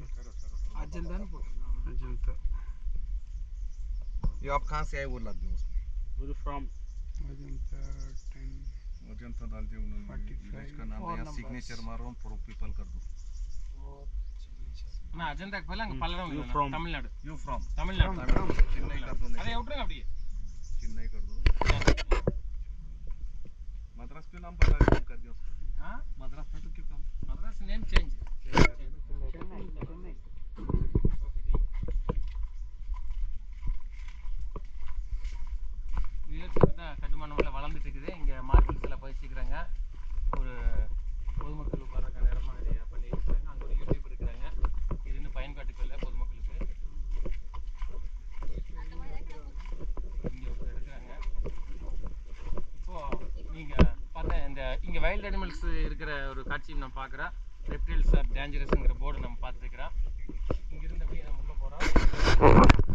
अजंता ने पोटा अजंता ये आप कहाँ से आए वो लग दो उसमें फ्रॉम अजंता 10 अजंता डाल दिया उन्होंने विलेज का नाम है सिग्नेचर मारो प्रूफ पीपल कर दो ना अजंता के पहले पल्लम तमिलनाडु यू फ्रॉम तमिलनाडु चेन्नई कर दो अरे उठेगा அப்படியே चेन्नई कर दो मद्रास क्यों नाम पता है कर दिया उसको हां मद्रास में तो क्यों काम मद्रास नेम चेंज கட்டுமானம்ல வளர்ந்துட்டு இருக்குது இங்கே மார்க்கெட்ஸ் எல்லாம் பயிற்சிக்கிறாங்க ஒரு பொதுமக்கள் உட்காரக்கான இடமா நிறையா பண்ணி வச்சுருக்காங்க அங்கே ஒரு யூடியூப் இருக்கிறாங்க இது இன்னும் பயன்பாட்டுக்கு இல்லை பொதுமக்களுக்கு இங்கே ஒருத்தர் இருக்கிறாங்க இப்போது நீங்கள் பார்த்தா இந்த இங்கே வைல்ட் அனிமல்ஸ் இருக்கிற ஒரு காட்சியும் நம்ம பார்க்குறோம் ரெப்டைல்ஸ் ஆர் டேஞ்சரஸ்ங்கிற போர்டு நம்ம பார்த்துருக்குறோம் இங்கிருந்து அப்படியே நம்ம உள்ளே போகிறோம்